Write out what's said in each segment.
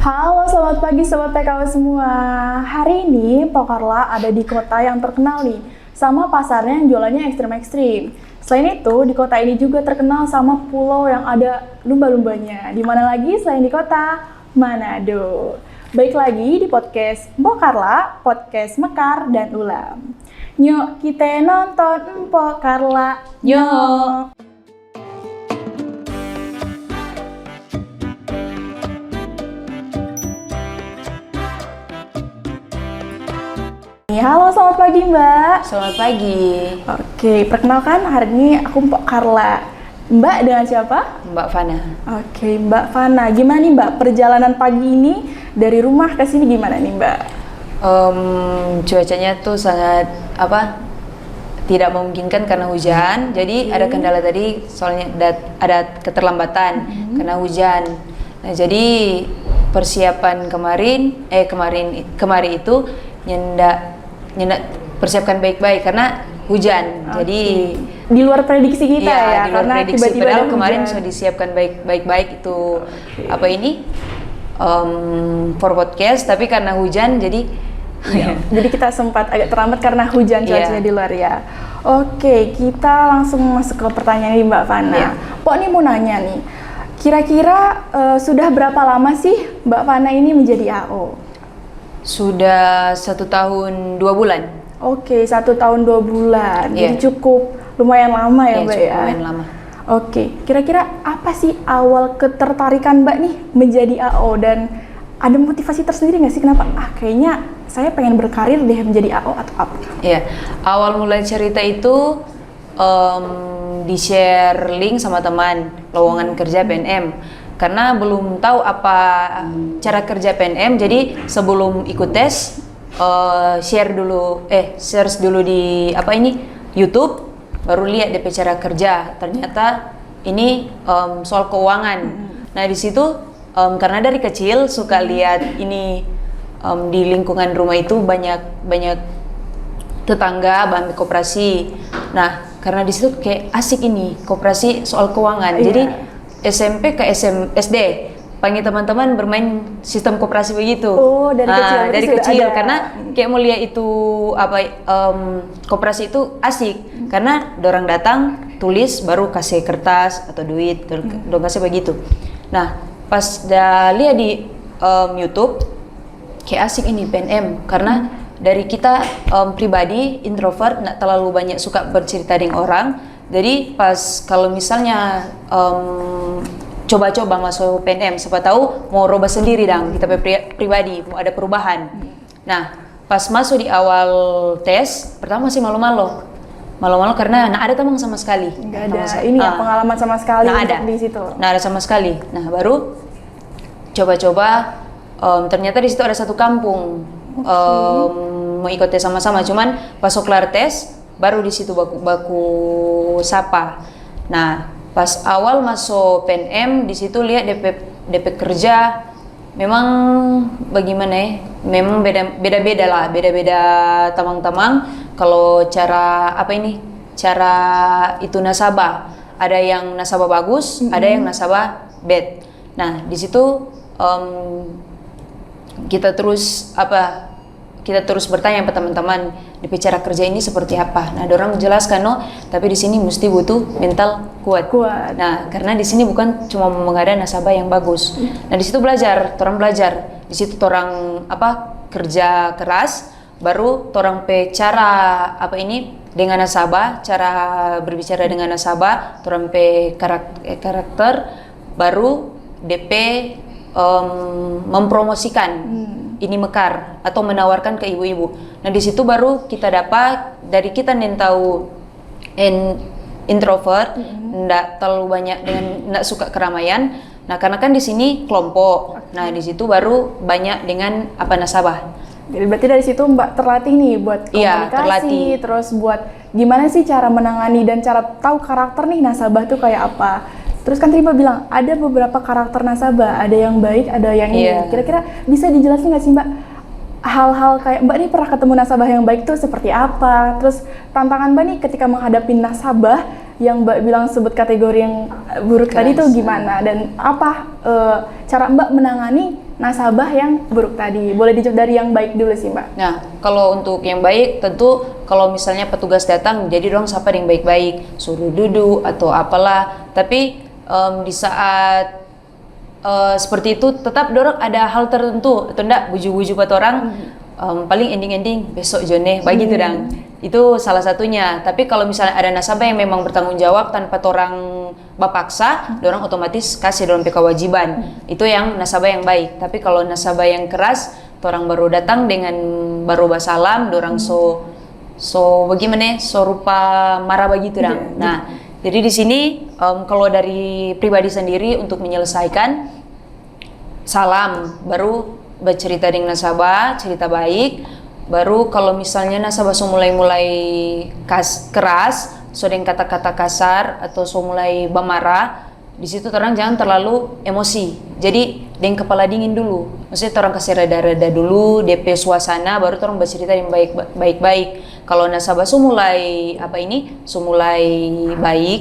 Halo, selamat pagi Sobat PKW semua. Hari ini Pokarla ada di kota yang terkenal nih, sama pasarnya yang jualannya ekstrim-ekstrim. Selain itu, di kota ini juga terkenal sama pulau yang ada lumba-lumbanya. Di mana lagi selain di kota Manado. Baik lagi di podcast Pokarla, podcast Mekar dan Ulam. Nyok, kita nonton Pokarla. Nyok. Halo, selamat pagi Mbak. Selamat pagi. Oke, perkenalkan hari ini aku Mbak Karla. Mbak dengan siapa? Mbak Fana. Oke, Mbak Fana. Gimana nih Mbak perjalanan pagi ini dari rumah ke sini gimana nih Mbak? Cuacanya tuh sangat tidak memungkinkan karena hujan. Jadi ada kendala tadi soalnya ada keterlambatan karena hujan. Nah, jadi persiapan kemarin itu persiapkan baik-baik karena hujan. Okay. Jadi di luar prediksi kita ya, di luar karena prediksi. tiba-tiba Padahal ada kemarin hujan. sudah disiapkan baik-baik itu for podcast, tapi karena hujan jadi jadi kita sempat agak terlambat karena hujan cuacanya di luar ya. Oke, kita langsung masuk ke pertanyaan nih Mbak Fana. Pok nih mau nanya nih, kira-kira sudah berapa lama sih Mbak Fana ini menjadi AO? Sudah 1 tahun 2 bulan. Oke, 1 tahun 2 bulan. Yeah. Jadi cukup lumayan lama ya Mbak ya? Lumayan lama. Oke, kira-kira apa sih awal ketertarikan Mbak nih menjadi AO? Dan ada motivasi tersendiri nggak sih kenapa? Kayaknya saya pengen berkarir deh menjadi AO atau apa? Iya, awal mulai cerita itu di-share link sama teman lowongan kerja PNM. Karena belum tahu apa cara kerja PNM, jadi sebelum ikut tes search dulu di YouTube, baru lihat DP cara kerja. Ternyata ini soal keuangan. Nah di situ karena dari kecil suka lihat ini di lingkungan rumah itu banyak tetangga bank koperasi. Nah karena di situ kayak asik ini koperasi soal keuangan. Jadi SMP ke SD panggil teman-teman bermain sistem koperasi begitu. Oh, dari kecil. Dari kecil karena kayak mau lihat itu koperasi itu asik karena dorang datang tulis baru kasih kertas atau duit dorang kasih begitu. Nah, pas dah lihat di YouTube kayak asik ini PNM karena dari kita pribadi introvert nggak terlalu banyak suka bercerita dengan orang. Jadi pas kalau misalnya coba-coba masuk PNM, siapa tahu mau robah sendiri kita pribadi mau ada perubahan. Nah pas masuk di awal tes pertama masih malu-malu karena nggak ada teman sama sekali. Nggak ada pengalaman sama sekali di situ. Nggak ada sama sekali. Nah baru coba-coba ternyata di situ ada satu kampung mau ikut tes sama-sama. Cuman pas kelar tes baru di situ baku sapa. Nah, pas awal masuk PNM di situ lihat DP kerja memang bagaimana ya? Memang beda-beda lah, beda-beda tamang-tamang. Kalau cara cara itu nasabah. Ada yang nasabah bagus, ada yang nasabah bad. Nah, di situ kita terus bertanya ke teman-teman di cara kerja ini seperti apa. Nah, dorang menjelaskan tapi di sini mesti butuh mental kuat. Nah, karena di sini bukan cuma menghadapi nasabah yang bagus. Nah, di situ orang belajar. Di situ orang kerja keras, baru orang cara dengan nasabah, cara berbicara dengan nasabah, orang karakter baru DP mempromosikan ini Mekar atau menawarkan ke ibu-ibu. Nah di situ baru kita dapat dari kita yang tahu introvert, nggak terlalu banyak nggak suka keramaian. Nah karena kan di sini kelompok. Nah di situ baru banyak dengan nasabah. Jadi berarti dari situ Mbak terlatih nih buat komunikasi, terus buat gimana sih cara menangani dan cara tahu karakter nih nasabah tuh kayak apa. Terus kan tadi Mbak bilang ada beberapa karakter nasabah, ada yang baik, ada yang ini. Kira-kira bisa dijelasin nggak sih Mbak hal-hal kayak Mbak nih pernah ketemu nasabah yang baik tuh seperti apa? Terus tantangan Mbak nih ketika menghadapi nasabah yang Mbak bilang sebut kategori yang buruk tadi tuh gimana? Dan apa cara Mbak menangani nasabah yang buruk tadi? Boleh dijawab dari yang baik dulu sih Mbak. Nah, kalau untuk yang baik tentu kalau misalnya petugas datang, jadi dong sapa yang baik-baik, suruh duduk atau apalah. Tapi di saat seperti itu tetap dorong ada hal tertentu atau enggak buju-buju buat orang. Paling ending-ending besok jone bagi itu dang. Itu salah satunya. Tapi kalau misalnya ada nasabah yang memang bertanggung jawab tanpa orang bapaksa, dorang otomatis kasih dorang kewajiban. Itu yang nasabah yang baik. Tapi kalau nasabah yang keras, orang baru datang dengan baru basalam, dorang so bagaimana? So rupa marah begitu dang. Nah, jadi di sini kalau dari pribadi sendiri untuk menyelesaikan salam, baru bercerita dengan nasabah, cerita baik. Baru kalau misalnya nasabah so mulai keras, so dengan kata-kata kasar atau so mulai bamarah, di situ orang jangan terlalu emosi. Jadi dengan kepala dingin dulu. Maksudnya orang kasih reda-reda dulu, DP suasana, baru orang bercerita yang baik-baik. Kalau nasabah so mulai baik,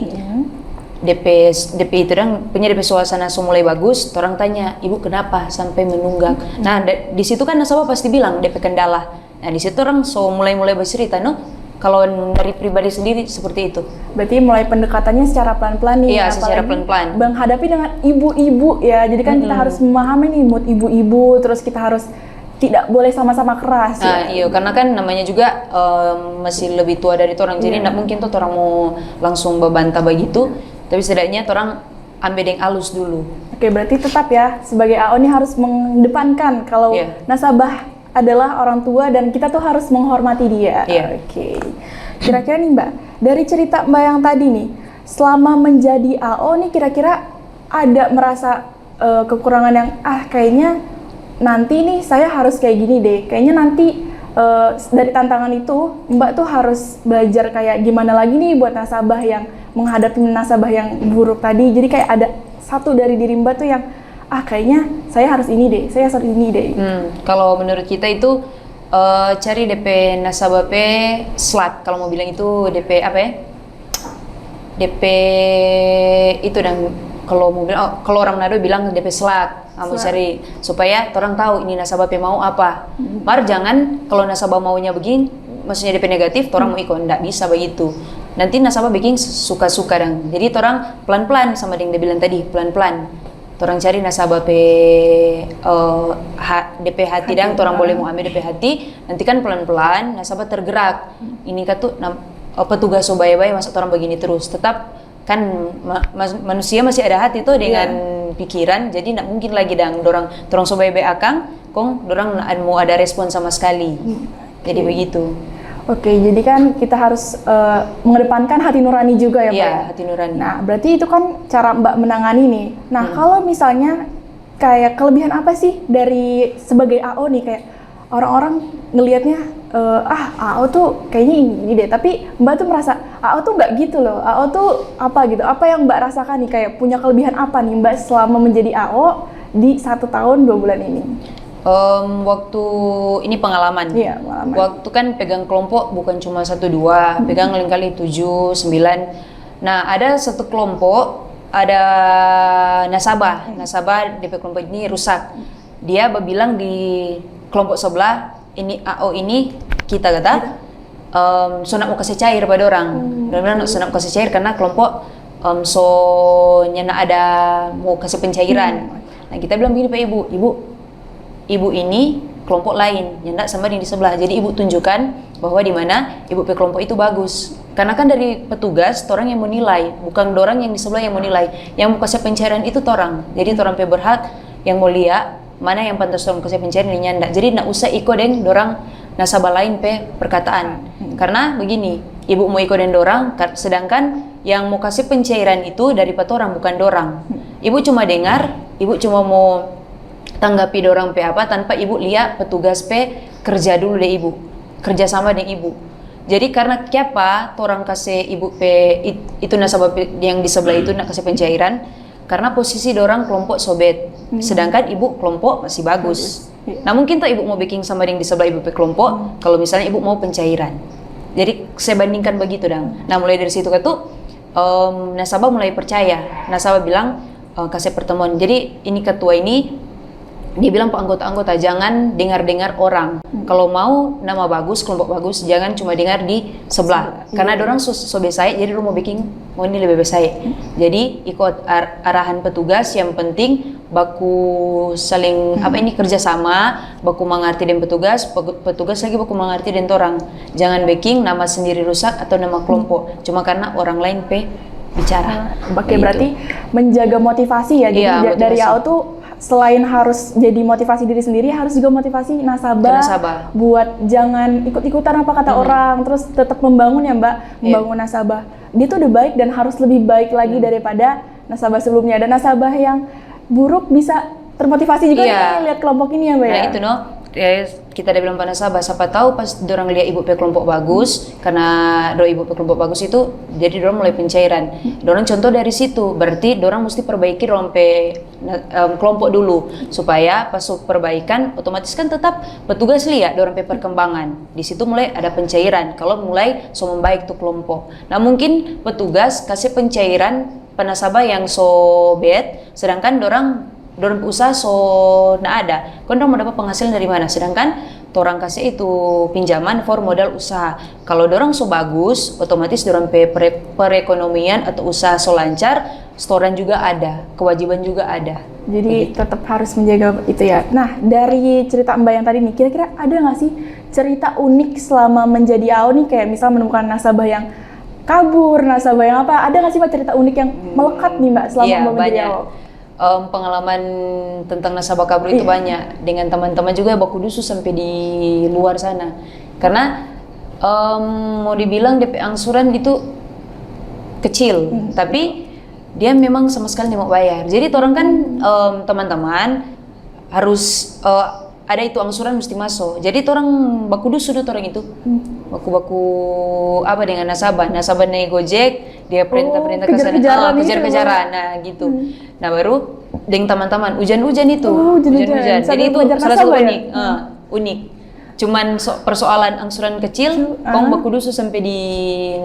DP itu dan punya DP suasana mulai bagus, orang tanya, ibu kenapa sampai menunggak? Nah, di situ kan nasabah pasti bilang DP kendala. Nah, di situ orang mulai bercerita, no? Kalau dari pribadi sendiri seperti itu. Berarti mulai pendekatannya secara pelan-pelan nih. Iya, secara pelan-pelan. Menghadapi dengan ibu-ibu ya, jadi kan kita harus memahami nih mood ibu-ibu, terus kita harus tidak boleh sama-sama keras. Nah, iya, karena kan namanya juga masih lebih tua dari orang, jadi tidak mungkin tuh orang mau langsung membantah begitu. Tapi setidaknya orang ambil yang halus dulu. Oke, berarti tetap ya sebagai AO ini harus mengedepankan kalau nasabah adalah orang tua dan kita tuh harus menghormati dia. Oke. Kira-kira nih Mbak, dari cerita Mbak yang tadi nih, selama menjadi AO nih kira-kira ada merasa kekurangan yang kayaknya nanti nih saya harus kayak gini deh. Kayaknya nanti dari tantangan itu Mbak tuh harus belajar kayak gimana lagi nih buat nasabah yang menghadapi nasabah yang buruk tadi. Jadi kayak ada satu dari diri Mbak tuh yang kayaknya saya harus ini deh, saya harus ini deh. Kalau menurut kita itu cari DP nasabah slat. Kalau mau bilang itu DP apa ya? DP itu dan kalau mau bilang kalau orang Nado bilang DP slat. Mau cari supaya orang tahu ini nasabah mau apa. Mar jangan kalau nasabah maunya begini, maksudnya DP negatif, orang mau ikut, nggak bisa begitu. Nanti nasabah bikin suka-suka dong. Jadi orang pelan-pelan sama yang dia bilang tadi, pelan-pelan. Orang cari nasabah DP hati dan orang boleh mau ambil DP hati. Nanti kan pelan-pelan nasabah tergerak. Ini kan tuh petugas so baik-baik masa orang begini terus. Tetap kan manusia masih ada hati tuh dengan pikiran. Jadi tidak mungkin lagi dang orang so baik-baik akang, orang mau ada respon sama sekali. Jadi begitu. Oke, jadi kan kita harus mengedepankan hati nurani juga ya Pak? Iya, hati nurani. Nah, berarti itu kan cara Mbak menangani nih. Nah, kalau misalnya kayak kelebihan apa sih dari sebagai AO nih, kayak orang-orang ngelihatnya AO tuh kayaknya ini deh, tapi Mbak tuh merasa AO tuh nggak gitu loh. AO tuh apa gitu? Apa yang Mbak rasakan nih, kayak punya kelebihan apa nih Mbak selama menjadi AO di 1 tahun 2 bulan ini? Waktu ini pengalaman. Iya, pengalaman. Waktu kan pegang kelompok bukan cuma 1-2, pegang kali 7-9. Nah, ada satu kelompok, ada nasabah DP kelompok ini rusak. Dia bilang di kelompok sebelah, ini AO ini kita kata so nak mau kasih cair pada orang. Benar-benar so nak kasih cair karena kelompok so nyana ada mau kasih pencairan. Nah, kita bilang begini Pak Ibu ini kelompok lain, yang enggak sama yang di sebelah. Jadi ibu tunjukkan bahwa di mana ibu kelompok itu bagus. Karena kan dari petugas, orang yang menilai, bukan orang yang di sebelah yang menilai. Yang mau kasih pencairan itu orang. Jadi orang berhak yang mau lihat mana yang pantas orang kasih pencairan ini nyandak. Jadi enggak usah ikut dengan orang nasabah lain perkataan. Karena begini, ibu mau ikut dengan orang, sedangkan yang mau kasih pencairan itu dari orang bukan orang. Ibu cuma dengar, ibu cuma mau tanggapi dorang apa tanpa ibu lihat petugas kerja dulu deh ibu, kerja sama dengan ibu. Jadi karena siapa orang kasih ibu itu nasabah yang di sebelah itu nak kasih pencairan karena posisi dorang kelompok sobet, sedangkan ibu kelompok masih bagus. Nah mungkin tuh ibu mau bikin sama yang di sebelah ibu kelompok kalau misalnya ibu mau pencairan. Jadi saya bandingkan begitu dong. Nah mulai dari situ nasabah mulai percaya. Nasabah bilang kasih pertemuan. Jadi ini ketua ini dia bilang pak anggota-anggota jangan dengar-dengar orang. Kalau mau nama bagus, kelompok bagus, jangan cuma dengar di sebelah. Karena dorang so besai, jadi dorang mau bikin mau ini lebih besai. Jadi ikut arahan petugas. Yang penting baku saling apa ini kerjasama, baku mengerti dan petugas lagi baku mengerti dan orang. Jangan bikin nama sendiri rusak atau nama kelompok. Cuma karena orang lain bicara. Oke, berarti menjaga motivasi ya. Jadi Iya, dari motivasi. awal tuh selain harus jadi motivasi diri sendiri, harus juga motivasi nasabah, buat jangan ikut-ikutan apa kata orang, terus tetap membangun ya Mbak, membangun nasabah. Dia tuh udah baik dan harus lebih baik lagi daripada nasabah sebelumnya. Dan nasabah yang buruk bisa termotivasi juga nih lihat kelompok ini ya Mbak ya. Nah itu kita udah bilang pada nasabah, siapa tahu pas dorang lihat ibu pe kelompok bagus, karena ibu pe kelompok bagus itu, jadi dorang mulai pencairan. Dorang contoh dari situ, berarti dorang mesti perbaiki dorang pe kelompok dulu, supaya pas perbaikan otomatis kan tetap petugas lihat dorang pe perkembangan. Di situ mulai ada pencairan. Kalau mulai so membaik tuh kelompok. Nah mungkin petugas kasih pencairan penasabah yang so bad, sedangkan dorang usaha so nggak ada, kan dorang mau dapat penghasilan dari mana? Sedangkan orang kasih itu pinjaman for modal usaha. Kalau dorang so bagus, otomatis dorang perekonomian atau usaha so lancar, setoran juga ada, kewajiban juga ada. Jadi tetap harus menjaga itu ya. Nah dari cerita Mbak yang tadi nih, kira-kira ada nggak sih cerita unik selama menjadi AO nih, kayak misal menemukan nasabah yang kabur, nasabah yang apa? Ada nggak sih Mbak cerita unik yang melekat nih Mbak selama Mbak menjadi AO? Pengalaman tentang nasabah kabur itu banyak, dengan teman-teman juga baku dusu sampai di luar sana. Karena mau dibilang DP angsuran itu kecil, tapi dia memang sama sekali tidak mau bayar. Jadi orang kan teman-teman harus ada itu angsuran mesti masuk. Jadi orang baku dusu tuh orang itu, baku apa dengan nasabah naik Gojek, dia perintah ke sana, kejar-kejaran, nah gitu. Nah baru dengan teman-teman hujan-hujan itu, hujan-hujan. Jadi itu salah satu unik, unik. Cuman persoalan angsuran kecil, kong baku dusu sampai di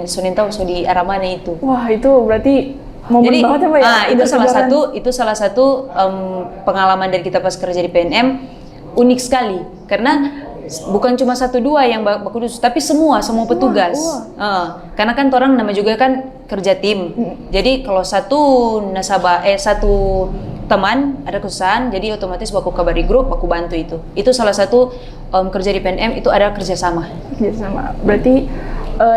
Sonintau, so di arah mana itu. Wah itu berarti momen banget ya Mbak ya. Itu salah satu pengalaman dari kita pas kerja di PNM. Unik sekali, karena bukan cuma 1-2 yang baku dusu, tapi semua petugas. Karena kan orang nama juga kan kerja tim. Jadi kalau satu nasabah, satu teman ada kesusahan, jadi otomatis baku kabari grup, baku bantu itu. Itu salah satu kerja di PNM itu ada kerjasama. Kerjasama. Berarti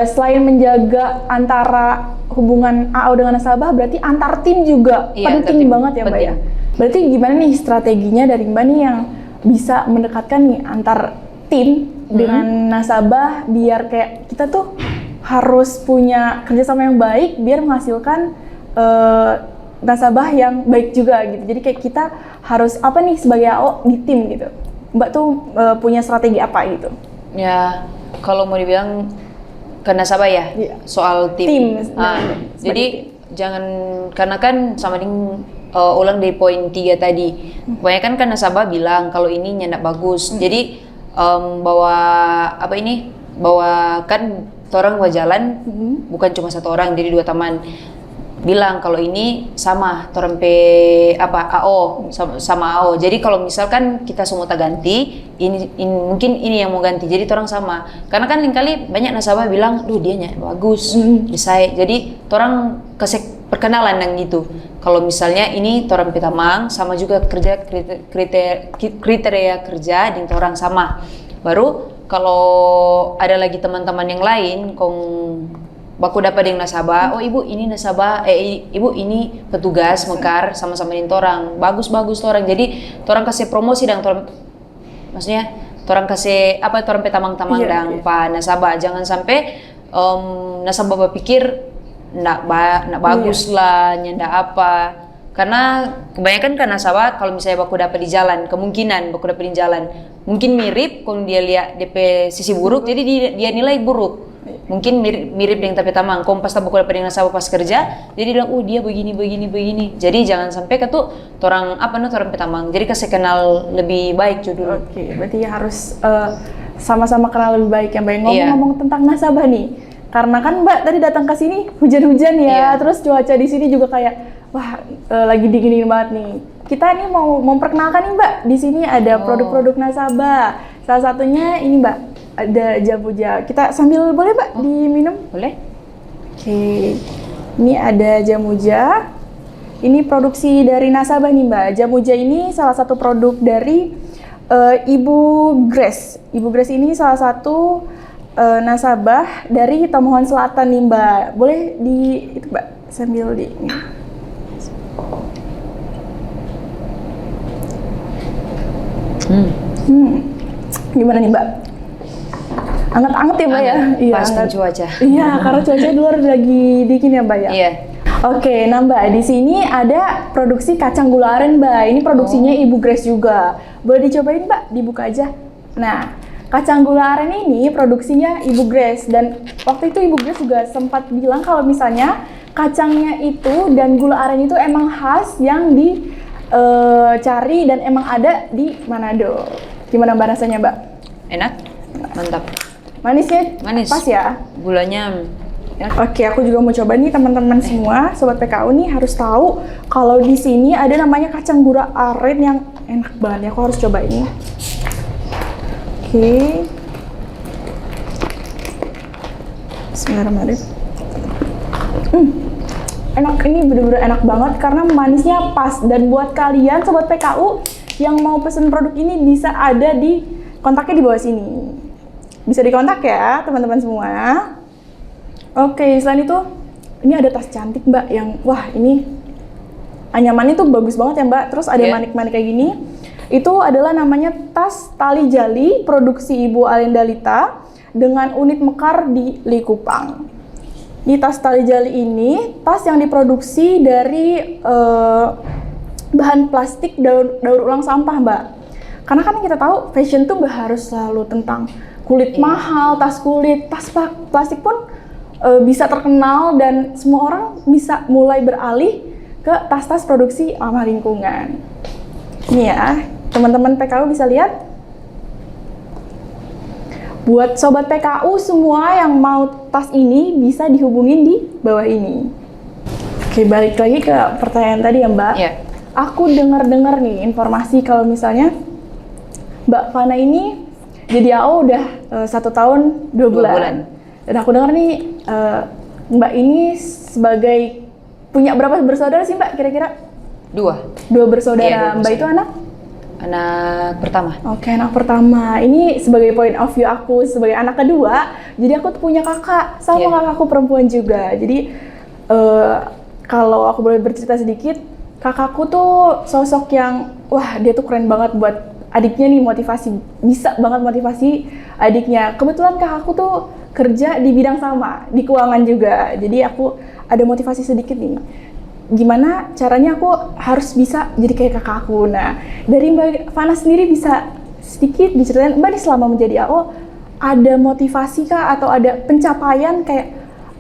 selain menjaga antara hubungan AO dengan nasabah, berarti antar tim juga penting banget ya Mbak ya. Berarti gimana nih strateginya dari Mbak nih yang bisa mendekatkan nih antar tim dengan nasabah, biar kayak kita tuh harus punya kerjasama yang baik biar menghasilkan nasabah yang baik juga gitu. Jadi kayak kita harus apa nih sebagai AO di tim gitu. Mbak tuh punya strategi apa gitu? Ya kalau mau dibilang ke nasabah ya, soal tim. Jadi jangan, karena kan sama dengan ulang dari poin 3 tadi. Kebanyakan kan nasabah bilang kalau ini nyandak bagus. Jadi bawa kan orang bawa jalan bukan cuma satu orang, jadi 2 teman. Bilang kalau ini sama orang AO sama AO. Jadi kalau misalkan kita semua tak ganti, mungkin ini yang mau ganti. Jadi orang sama. Karena kan kali banyak nasabah bilang, "Duh, dia bagus." Bisa. Jadi orang kasih perkenalan yang gitu. Kalau misalnya ini orang pitamang sama juga kerja kriteria kerja dengan orang sama. Baru kalau ada lagi teman-teman yang lain baku dapat dengan nasabah, oh ibu ini nasabah, ibu ini petugas mekar sama-sama dengan orang, bagus orang. Jadi orang kasih promosi dan maksudnya orang kasih orang petamang-tamang dan pak nasabah. Jangan sampai nasabah berpikir ndak bagus lah, ndak apa. Karena kebanyakan kan nasabah kalau misalnya baku dapat di jalan, kemungkinan baku dapat di jalan mungkin mirip kalau dia lihat DP sisi buruk, jadi dia nilai buruk. Mungkin mirip dengan tapi tamang, pas baku dapat dengan nasabah pas kerja, jadi bilang, dia begini. Jadi jangan sampai orang orang petamang. Jadi kasih kenal lebih baik dulu. Oke, berarti harus sama-sama kenal lebih baik ya Mbak. Ngomong-ngomong tentang nasabah nih, karena kan Mbak tadi datang ke sini hujan-hujan ya, terus cuaca di sini juga kayak lagi dingin banget nih. kita nih mau memperkenalkan nih Mbak. Di sini ada produk-produk nasabah. Salah satunya ini Mbak, ada jamuja. Kita sambil boleh Mbak diminum? Boleh? Oke. Ini ada jamuja. Ini produksi dari nasabah nih Mbak. Jamuja ini salah satu produk dari Ibu Grace. Ibu Grace ini salah satu nasabah dari Tomohon Selatan nih Mbak. Boleh itu Mbak sambil di ini. Gimana nih Mbak? Anget-anget ya Mbak ya? Iya, Pas dengan cuaca. Iya, karena cuaca di luar lagi dingin ya Mbak ya? Iya. Oke, nah Mbak, di sini ada produksi kacang gula aren Mbak. Ini produksinya Ibu Grace juga. Boleh dicobain Mbak? Dibuka aja. Nah, kacang gula aren ini produksinya Ibu Grace. Dan waktu itu Ibu Grace juga sempat bilang kalau misalnya kacangnya itu dan gula aren itu emang khas yang dicari dan emang ada di Manado. Gimana Mbak rasanya Mbak? Enak? Mantap. Manisnya Manis. pas ya? Gulanya Oke, aku juga mau coba nih teman-teman semua, sobat PKU nih harus tahu kalau di sini ada namanya kacang gula aren yang enak banget ya. Aku harus coba ini. Oke. Bismillahirrahmanirrahim. Enak, ini bener-bener enak banget karena manisnya pas. Dan buat kalian sobat PKU yang mau pesen produk ini bisa ada di kontaknya di bawah sini. Bisa dikontak ya teman-teman semua. Oke, selain itu ini ada tas cantik Mbak yang wah ini anyamannya tuh bagus banget ya Mbak. Terus ada manik-manik kayak gini. Itu adalah namanya tas tali jali produksi Ibu Alendalita dengan unit mekar di Likupang. Ini tas tali jali ini tas yang diproduksi dari bahan plastik daur ulang sampah Mbak. Karena kan kita tahu fashion tuh nggak harus selalu tentang kulit mahal, tas kulit, tas plastik pun bisa terkenal dan semua orang bisa mulai beralih ke tas-tas produksi ramah lingkungan. Ini ya, teman-teman PKU bisa lihat. Buat sobat PKU semua yang mau tas ini bisa dihubungin di bawah ini. Oke, balik lagi ke pertanyaan tadi ya Mbak. Iya. Aku dengar-dengar nih informasi kalau misalnya Mbak Fana ini jadi AO udah 1 tahun 2 bulan. Dan aku dengar nih Mbak ini sebagai punya berapa bersaudara sih Mbak kira-kira? 2 bersaudara. Iya, 2 Mbak itu anak pertama. Oke, anak pertama. Ini sebagai point of view aku sebagai anak kedua. Jadi aku tuh punya kakak sama kakakku perempuan juga. Jadi kalau aku boleh bercerita sedikit, kakakku tuh sosok yang wah dia tuh keren banget buat adiknya nih, bisa banget motivasi adiknya. Kebetulan kakakku tuh kerja di bidang sama, di keuangan juga. Jadi aku ada motivasi sedikit nih. Gimana caranya aku harus bisa jadi kayak kakakku. Nah, dari Mbak Fana sendiri bisa sedikit diceritain, Mbak nih selama menjadi AO, ada motivasi kah atau ada pencapaian kayak,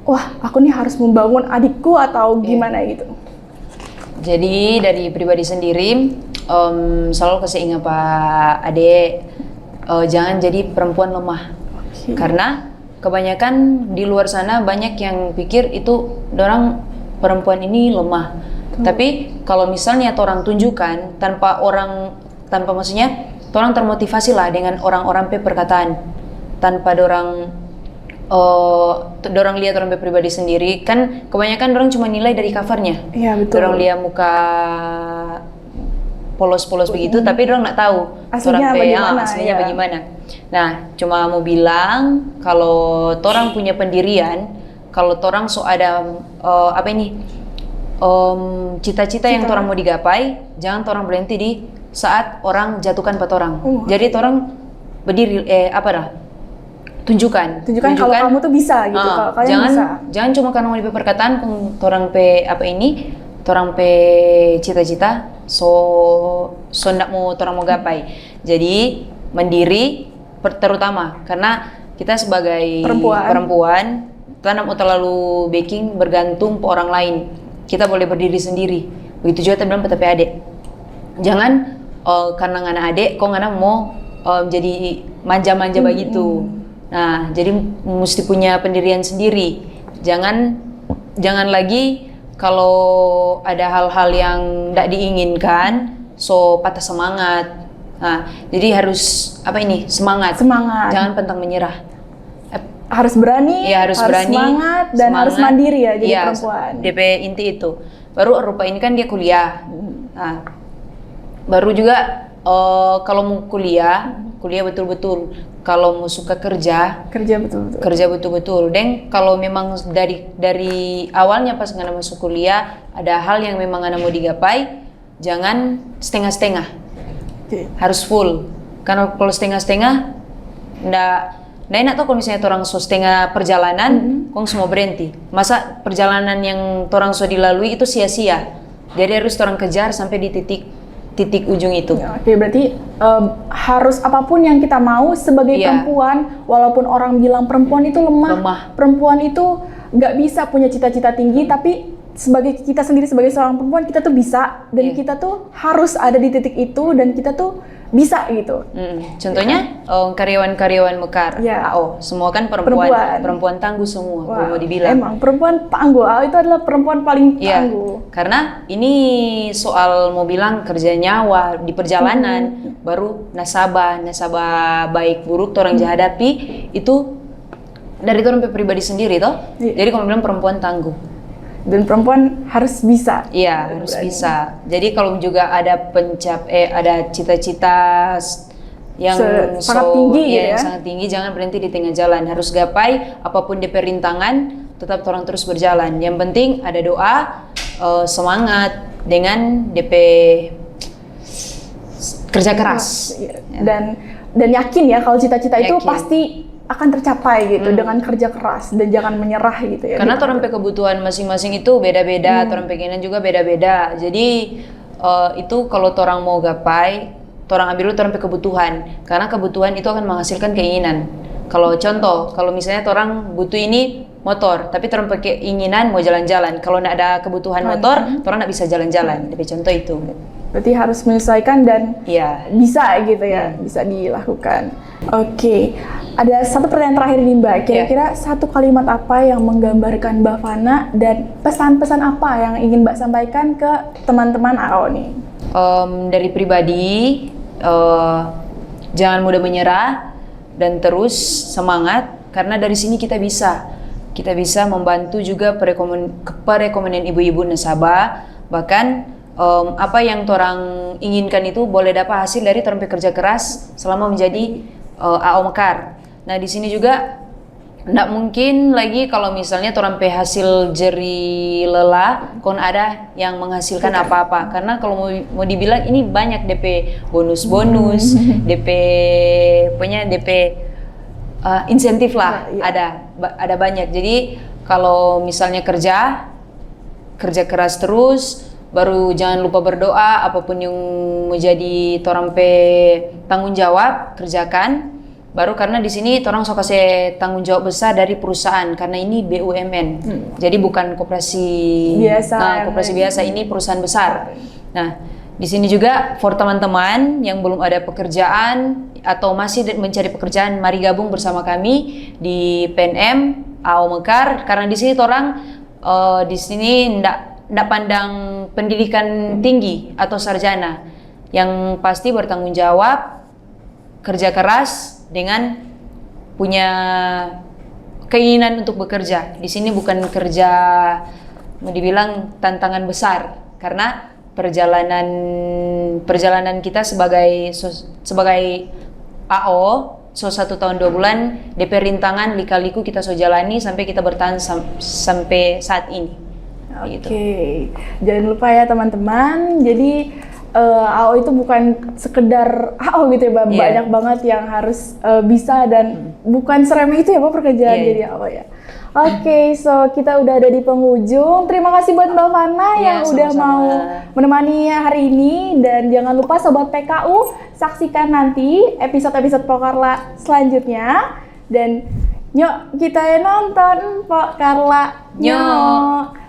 wah aku nih harus membangun adikku atau gimana gitu? Jadi dari pribadi sendiri, selalu kasih ingat Pak Ade, jangan jadi perempuan lemah. Karena kebanyakan di luar sana banyak yang pikir itu orang perempuan ini lemah. Tapi kalau misalnya orang tunjukkan tanpa maksudnya orang termotivasi lah dengan orang-orang perkataan tanpa dorang lihat orang pribadi sendiri, kan kebanyakan orang cuma nilai dari covernya. Iya betul. Orang lihat muka polos-polos begitu, tapi orang nggak tahu aslinya bagaimana. Nah, cuma mau bilang kalau orang punya pendirian, kalau orang ada cita-cita yang orang mau digapai, jangan orang berhenti di saat orang jatuhkan pat orang. Jadi orang berdiri tunjukkan kalau kamu tuh bisa gitu. Kalau kalian jangan cuma karena mau perkataan orang orang cita-cita ndak mau orang mau gapai. Jadi mandiri terutama karena kita sebagai perempuan kita mau terlalu bergantung ke orang lain. Kita boleh berdiri sendiri. Begitu juga teman tapi adik. Jangan karena ngana adik kok ngana mau jadi manja-manja begitu. Nah, jadi mesti punya pendirian sendiri. Jangan lagi kalau ada hal-hal yang tidak diinginkan, so patah semangat. Nah, jadi harus semangat. Semangat. Jangan pantang menyerah. Harus berani, Iya, harus berani, semangat, dan harus mandiri ya jadi iya, perempuan. DP inti itu. Baru rupa ini kan dia kuliah. Nah, baru juga kalau mau kuliah betul-betul. Kalau mau suka kerja betul-betul. Kerja betul-betul. Dan kalau memang dari awalnya pas ngana masuk kuliah ada hal yang memang ngana mau digapai, jangan setengah-setengah. Harus full. Karena kalau setengah-setengah ndak enak tuh kalau misalnya orang so setengah perjalanan, kong semua berhenti. Masa perjalanan yang orang so dilalui itu sia-sia. Jadi harus orang kejar sampai di titik ujung itu. Ya, oke, berarti harus apapun yang kita mau sebagai perempuan, walaupun orang bilang perempuan itu lemah. Perempuan itu nggak bisa punya cita-cita tinggi, tapi sebagai kita sendiri sebagai seorang perempuan kita tuh bisa, dan kita tuh harus ada di titik itu, dan kita tuh bisa gitu. Contohnya karyawan-karyawan Mekar, AO, semua kan perempuan tangguh semua. Wah, mau dibilang. Emang perempuan tangguh, AO itu adalah perempuan paling tangguh. Karena ini soal mau bilang kerja nyawa di perjalanan, baru nasabah baik buruk orang hadapi itu dari orang pribadi sendiri toh. Jadi kalau bilang perempuan tangguh. Dan perempuan harus bisa. Iya, harus bisa. Jadi kalau juga ada ada cita-cita yang sangat tinggi yang sangat tinggi, jangan berhenti di tengah jalan. Harus gapai apapun DP rintangan, tetap orang terus berjalan. Yang penting ada doa, semangat dengan DP kerja keras. Dan yakin ya kalau cita-cita itu pasti akan tercapai gitu dengan kerja keras, dan jangan menyerah gitu ya. Karena orang kebutuhan masing-masing itu beda-beda, orang pengenan juga beda-beda. Jadi itu kalau orang mau gapai, orang ambil dulu orang kebutuhan. Karena kebutuhan itu akan menghasilkan keinginan. Kalau contoh, kalau misalnya orang butuh ini motor, tapi orang pakai keinginan mau jalan-jalan. Kalau nggak ada kebutuhan motor, orang nggak bisa jalan-jalan. Tapi contoh itu. Berarti harus menyesuaikan dan bisa gitu ya, bisa dilakukan. Oke, ada satu pertanyaan terakhir nih Mbak. Kira-kira satu kalimat apa yang menggambarkan Mbak Fana, dan pesan-pesan apa yang ingin Mbak sampaikan ke teman-teman AO nih? Dari pribadi, jangan mudah menyerah dan terus semangat, karena dari sini kita bisa membantu juga perekonomian ibu-ibu nasabah. Bahkan apa yang orang inginkan itu boleh dapat hasil dari orang bekerja keras selama menjadi AO Mekar. Nah di sini juga nggak mungkin lagi kalau misalnya orang hasil jeri lelah, kon ada yang menghasilkan apa-apa. Karena kalau mau dibilang ini banyak DP bonus-bonus, DP insentif lah, ada banyak. Jadi kalau misalnya kerja keras terus, baru jangan lupa berdoa, apapun yang menjadi orang tanggung jawab kerjakan. Baru karena di sini orang so kasih tanggung jawab besar dari perusahaan, karena ini BUMN. Jadi bukan koperasi biasa, ini perusahaan besar. Nah, di sini juga for teman-teman yang belum ada pekerjaan atau masih mencari pekerjaan, mari gabung bersama kami di PNM AO Mekar, karena di sini orang di sini ndak pandang pendidikan tinggi atau sarjana, yang pasti bertanggung jawab, kerja keras dengan punya keinginan untuk bekerja. Di sini bukan kerja mau dibilang tantangan besar, karena perjalanan kita sebagai AO 1 tahun 2 bulan DP rintangan lika-liku kita so jalani sampai kita bertahan sampai saat ini. Oke, jangan lupa ya teman-teman. Jadi AO itu bukan sekedar AO gitu ya, Mbak. Banyak banget yang harus bisa, dan bukan seremeh itu ya Mbak pekerjaan jadi AO ya. Oke, so kita udah ada di penghujung. Terima kasih buat Mbak Fana yang udah mau menemani hari ini, dan jangan lupa Sobat PKU saksikan nanti episode-episode Pokarla selanjutnya, dan yuk kita nonton Pokarla. Nyok.